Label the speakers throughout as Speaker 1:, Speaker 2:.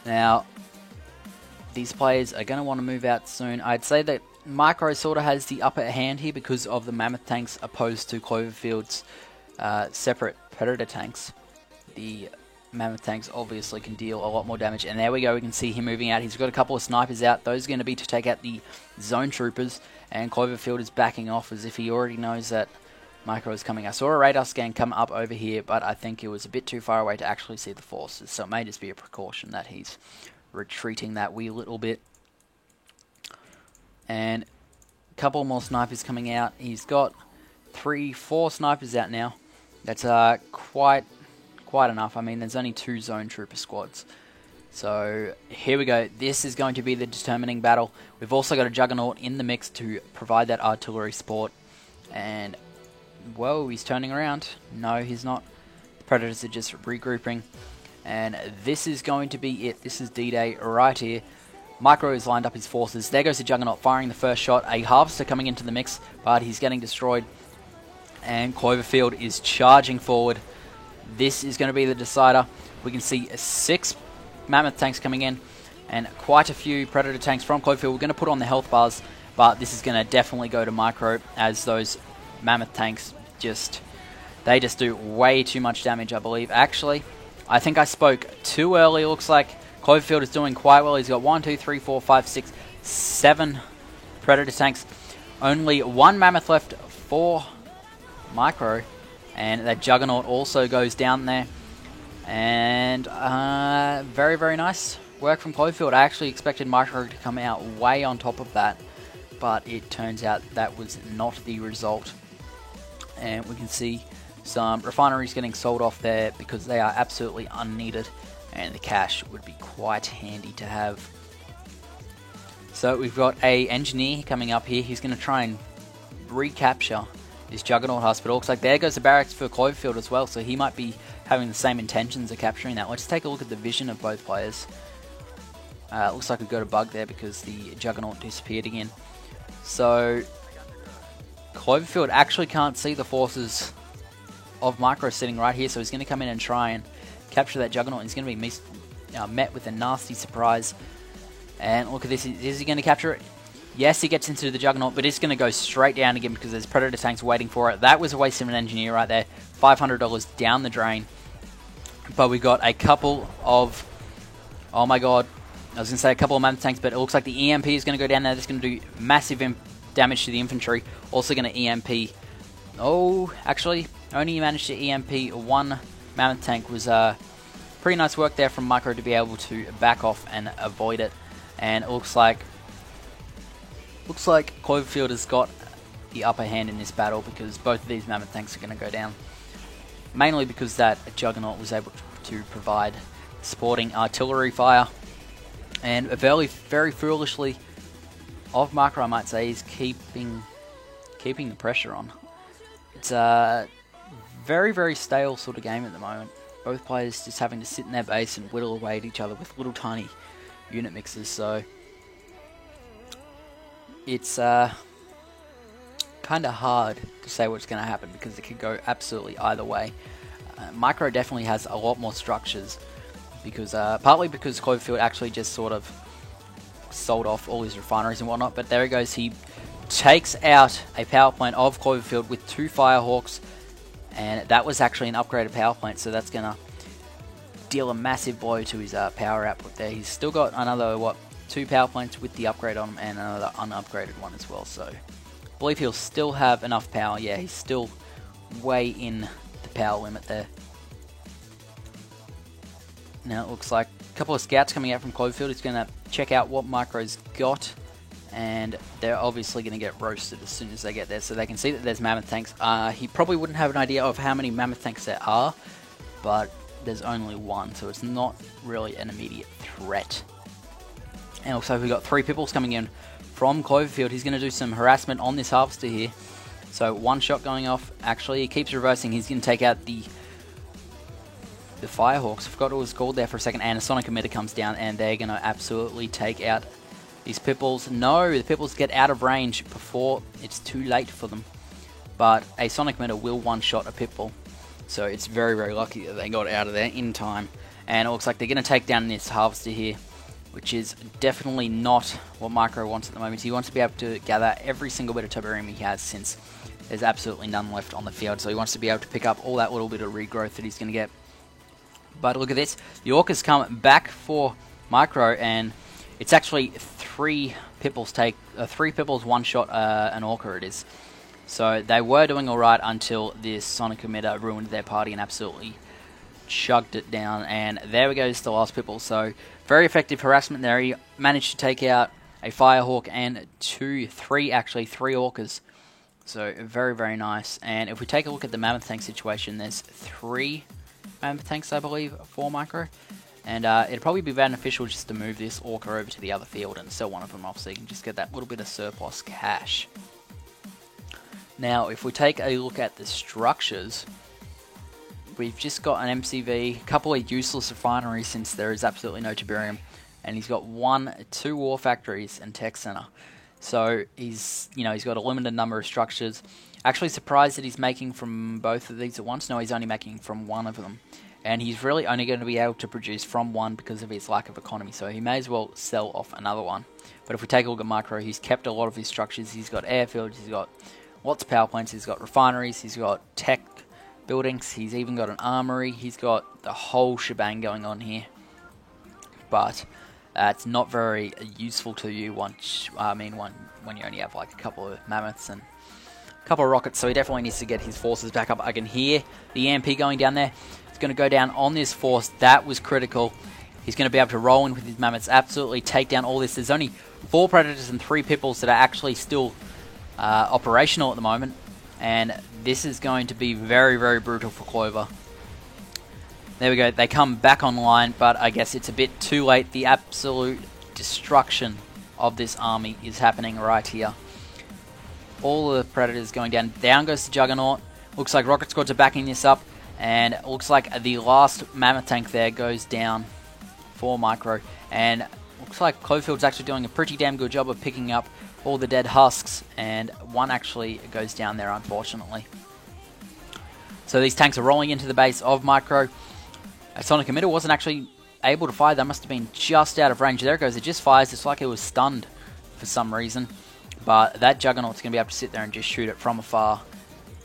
Speaker 1: Now, these players are going to want to move out soon. I'd say that Micro sort of has the upper hand here because of the Mammoth tanks opposed to Cloverfield's separate Predator tanks. The Mammoth tanks obviously can deal a lot more damage. And there we go, we can see him moving out. He's got a couple of snipers out. Those are going to be to take out the zone troopers. And Cloverfield is backing off as if he already knows that Micro is coming. I saw a radar scan come up over here, but I think it was a bit too far away to actually see the forces. So it may just be a precaution that he's retreating that wee little bit. And a couple more snipers coming out. He's got 4 snipers out now. That's quite enough. I mean, there's only 2 zone trooper squads. So here we go. This is going to be the determining battle. We've also got a Juggernaut in the mix to provide that artillery support. And, whoa, he's turning around. No, he's not. The Predators are just regrouping. And this is going to be it. This is D-Day right here. Micro has lined up his forces. There goes the Juggernaut firing the first shot. A Harvester coming into the mix, but he's getting destroyed. And Cloverfield is charging forward. This is going to be the decider. We can see 6 Mammoth tanks coming in and quite a few Predator tanks from Cloverfield. We're going to put on the health bars, but this is going to definitely go to Micro as those Mammoth tanks just do way too much damage, I believe. Actually, I think I spoke too early. It looks like Cloverfield is doing quite well. He's got 1, 2, 3, 4, 5, 6, 7 Predator tanks. Only 1 Mammoth left for Micro. And that Juggernaut also goes down there. And very, very nice work from Cloverfield. I actually expected Micro to come out way on top of that. But it turns out that was not the result. And we can see some refineries getting sold off there because they are absolutely unneeded. And the cash would be quite handy to have. So we've got a engineer coming up here. He's going to try and recapture this Juggernaut hospital. Looks like there goes the barracks for Cloverfield as well, so he might be having the same intentions of capturing that. Let's take a look at the vision of both players. Looks like we've got a bug there because the Juggernaut disappeared again. So Cloverfield actually can't see the forces of Micro sitting right here, so he's going to come in and try and capture that Juggernaut. He's going to be met with a nasty surprise. And look at this. Is he going to capture it? Yes, he gets into the Juggernaut, but it's going to go straight down again because there's Predator tanks waiting for it. That was a waste of an engineer right there. $500 down the drain. But we got a couple of... Oh my god. I was going to say a couple of Mammoth tanks, but it looks like the EMP is going to go down there. That's going to do massive damage to the infantry. Also going to EMP... Oh, actually, only managed to EMP 1 Mammoth tank. Was pretty nice work there from Micro to be able to back off and avoid it. And it looks like Cloverfield has got the upper hand in this battle because both of these Mammoth tanks are going to go down. Mainly because that Juggernaut was able to provide supporting artillery fire. And very, very foolishly of Micro, I might say, he's keeping the pressure on. It's a very, very stale sort of game at the moment. Both players just having to sit in their base and whittle away at each other with little tiny unit mixes, so it's kind of hard to say what's going to happen because it could go absolutely either way. Micro definitely has a lot more structures because partly because Cloverfield actually just sort of sold off all his refineries and whatnot, but there he goes. He takes out a power plant of Cloverfield with 2 Firehawks, and that was actually an upgraded power plant, so that's going to deal a massive blow to his power output there. He's still got another, 2 power plants with the upgrade on them and another unupgraded one as well, so I believe he'll still have enough power. Yeah, he's still way in the power limit there. Now it looks like a couple of scouts coming out from Cloverfield. He's going to check out what Micro's got, and they're obviously going to get roasted as soon as they get there, so they can see that there's Mammoth tanks. He probably wouldn't have an idea of how many Mammoth tanks there are, but there's only 1, so it's not really an immediate threat. And also we've got 3 Pipples coming in from Cloverfield. He's going to do some harassment on this Harvester here. So 1 shot going off. Actually, he keeps reversing. He's going to take out the Firehawks. I forgot what it was called there for a second. And a Sonic Emitter comes down, and they're going to absolutely take out these Pipples. No, the Pipples get out of range before it's too late for them. But a Sonic Emitter will one-shot a Pipple. So it's very, very lucky that they got out of there in time. And it looks like they're going to take down this Harvester here, which is definitely not what Micro wants at the moment. He wants to be able to gather every single bit of Tiberium he has, since there's absolutely none left on the field. So he wants to be able to pick up all that little bit of regrowth that he's going to get. But look at this. The Orcas come back for Micro, and it's actually three Pipples one-shot an Orca it is. So they were doing alright until this Sonic Emitter ruined their party and absolutely chugged it down. And there we go, the last Pipple. So very effective harassment there. He managed to take out a Firehawk and three Orcas. So very, very nice. And if we take a look at the Mammoth Tank situation, there's 3 Mammoth Tanks, I believe, for Micro. And it'd probably be beneficial just to move this Orca over to the other field and sell one of them off so you can just get that little bit of surplus cash. Now, if we take a look at the structures, we've just got an MCV, a couple of useless refineries since there is absolutely no Tiberium, and he's got 2 war factories and tech center. So he's got a limited number of structures. Actually surprised that he's making from both of these at once. No, he's only making from one of them. And he's really only going to be able to produce from one because of his lack of economy. So he may as well sell off another one. But if we take a look at Micro, he's kept a lot of his structures. He's got airfields, he's got lots of power plants, he's got refineries, he's got tech buildings, he's even got an armory. He's got the whole shebang going on here. But it's not very useful to you when you only have like a couple of mammoths and a couple of rockets. So he definitely needs to get his forces back up. I can hear the EMP going down there. Going to go down on this force. That was critical. He's going to be able to roll in with his mammoths, absolutely take down all this. There's only 4 Predators and 3 Pipples that are actually still operational at the moment, and this is going to be very, very brutal for Clover. There we go. They come back online, but I guess it's a bit too late. The absolute destruction of this army is happening right here. All the Predators going down. Down goes the Juggernaut. Looks like Rocket Squads are backing this up. And it looks like the last Mammoth Tank there goes down for Micro. And looks like Cloverfield's actually doing a pretty damn good job of picking up all the dead husks. And one actually goes down there, unfortunately. So these tanks are rolling into the base of Micro. A Sonic Emitter wasn't actually able to fire. That must have been just out of range. There it goes. It just fires. It's like it was stunned for some reason. But that Juggernaut's going to be able to sit there and just shoot it from afar.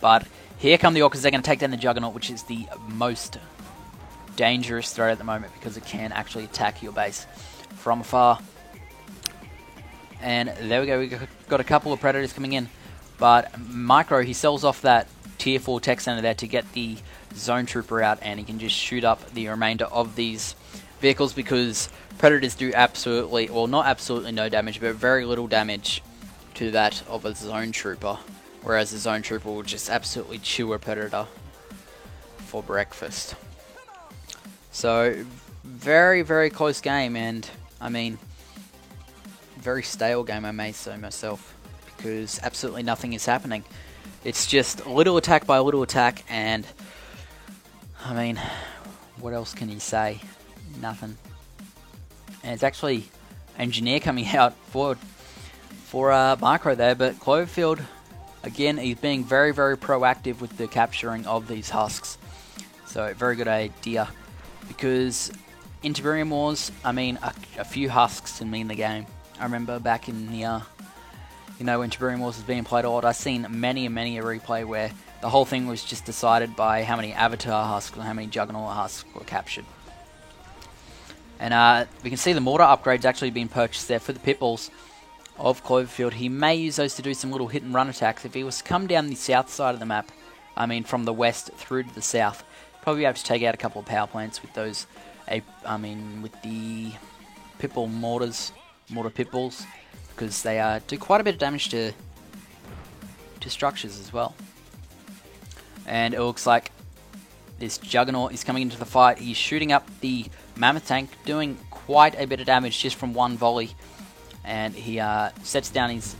Speaker 1: But here come the Orcas. They're going to take down the Juggernaut, which is the most dangerous threat at the moment because it can actually attack your base from afar. And there we go. We've got a couple of Predators coming in. But Micro, he sells off that Tier 4 tech center there to get the Zone Trooper out, and he can just shoot up the remainder of these vehicles because Predators do absolutely, well, not absolutely no damage, but very little damage to that of a Zone Trooper. Whereas the Zone Trooper will just absolutely chew a Predator for breakfast. So, very, very close game, and I mean, very stale game, I may say myself, because absolutely nothing is happening. It's just little attack by little attack, and I mean, what else can you say? Nothing. And it's actually Engineer coming out for Micro there, but Cloverfield, again, he's being very, very proactive with the capturing of these husks. So, very good idea. Because in Tiberium Wars, I mean, a few husks can mean the game. I remember back in the, when Tiberium Wars was being played a lot, I've seen many and many a replay where the whole thing was just decided by how many Avatar husks or how many Juggernaut husks were captured. And we can see the mortar upgrades actually being purchased there for the Pipples of Cloverfield. He may use those to do some little hit and run attacks. If he was to come down the south side of the map, I mean from the west through to the south, probably have to take out a couple of power plants with those, with the Pipple mortar Pipples, because they do quite a bit of damage to structures as well. And it looks like this Juggernaut is coming into the fight. He's shooting up the Mammoth Tank, doing quite a bit of damage just from one volley. And he sets down his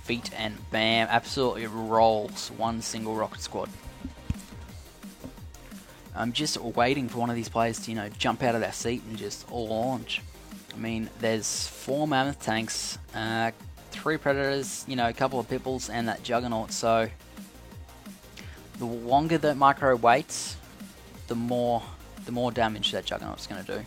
Speaker 1: feet and bam, absolutely rolls one single rocket squad. I'm just waiting for one of these players to, jump out of their seat and just launch. I mean, there's 4 Mammoth Tanks, 3 Predators, a couple of Pipples, and that Juggernaut. So, the longer that Micro waits, the more the more damage that Juggernaut's going to do.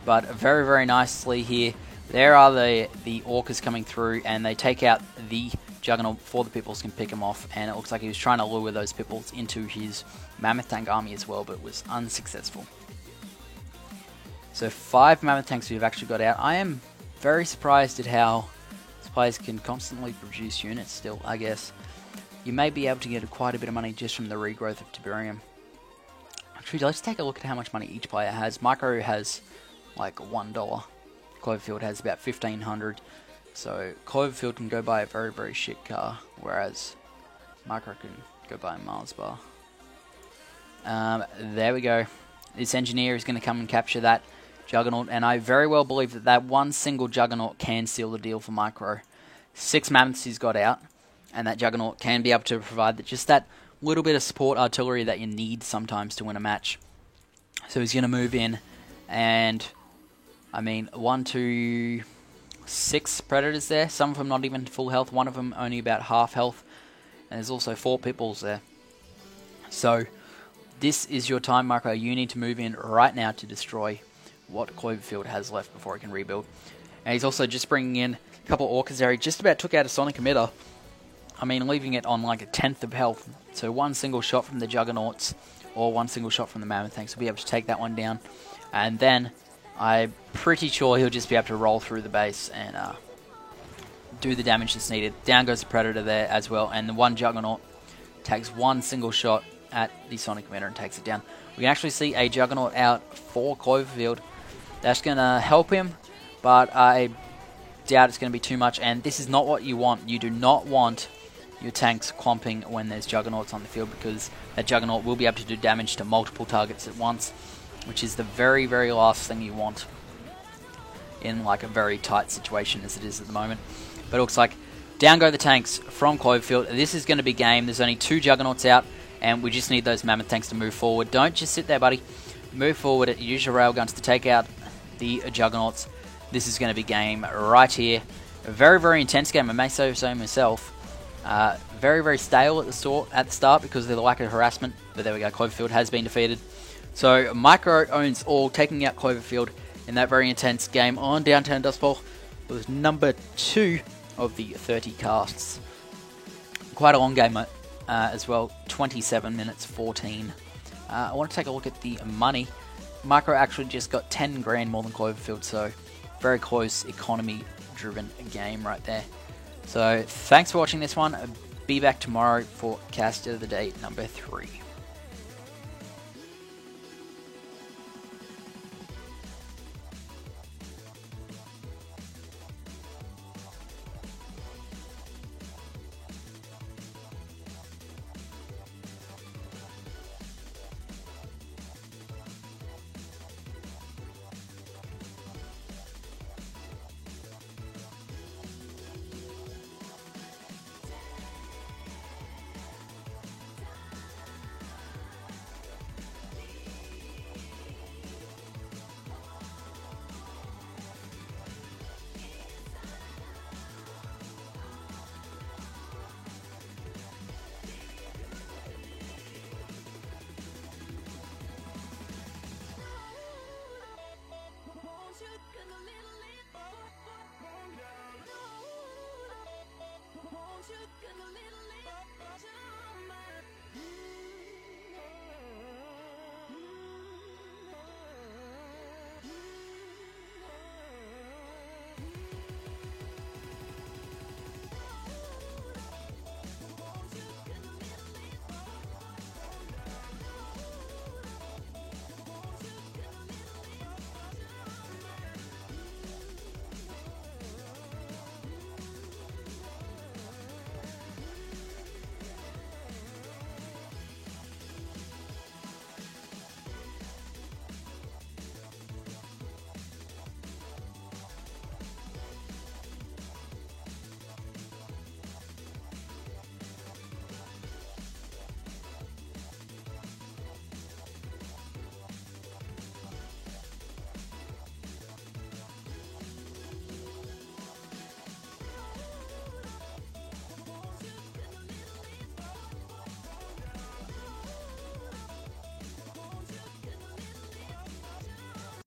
Speaker 1: But very, very nicely here. There are the Orcas coming through, and they take out the Juggernaut before the Pipples can pick him off, and it looks like he was trying to lure those Pipples into his Mammoth Tank army as well, but was unsuccessful. So 5 Mammoth Tanks we've actually got out. I am very surprised at how this players can constantly produce units still, I guess. You may be able to get quite a bit of money just from the regrowth of Tiberium. Actually, let's take a look at how much money each player has. Micro has like $1. Cloverfield has about 1,500. So Cloverfield can go buy a very, very shit car, whereas Micro can go buy a Mars bar. There we go. This engineer is going to come and capture that Juggernaut, and I very well believe that that one single Juggernaut can seal the deal for Micro. 6 Mammoths he's got out, and that Juggernaut can be able to provide just that little bit of support artillery that you need sometimes to win a match. So he's going to move in, and I mean, 1, 2, 6 Predators there. Some of them not even full health, one of them only about half health, and there's also 4 Pipples there. So this is your time, Micro. You need to move in right now to destroy what Cloverfield has left before he can rebuild. And he's also just bringing in a couple of Orcas there. He just about took out a Sonic Emitter. I mean, leaving it on like 1/10 of health. So one single shot from the Juggernauts or one single shot from the Mammoth Tanks will be able to take that one down. And then I'm pretty sure he'll just be able to roll through the base and do the damage that's needed. Down goes the Predator there as well. And the one Juggernaut takes one single shot at the Sonic Emitter and takes it down. We can actually see a Juggernaut out for Cloverfield. That's going to help him, but I doubt it's going to be too much. And this is not what you want. You do not want your tanks clumping when there's Juggernauts on the field, because that Juggernaut will be able to do damage to multiple targets at once, which is the very, very last thing you want in like a very tight situation as it is at the moment. But it looks like down go the tanks from Cloverfield. This is going to be game. There's only 2 Juggernauts out, and we just need those Mammoth Tanks to move forward. Don't just sit there, buddy. Move forward. Use your railguns to take out the Juggernauts. This is going to be game right here. A very, very intense game. I may say so myself. Very, very stale at the start because of the lack of harassment. But there we go. Cloverfield has been defeated. So Micro owns all, taking out Cloverfield in that very intense game on Downtown Dust Bowl. It was number 2 of the 30 casts. Quite a long game as well. 27 minutes 14. I want to take a look at the money. Micro actually just got 10 grand more than Cloverfield, so very close economy-driven game right there. So thanks for watching this one. Be back tomorrow for Cast of the Day number 3.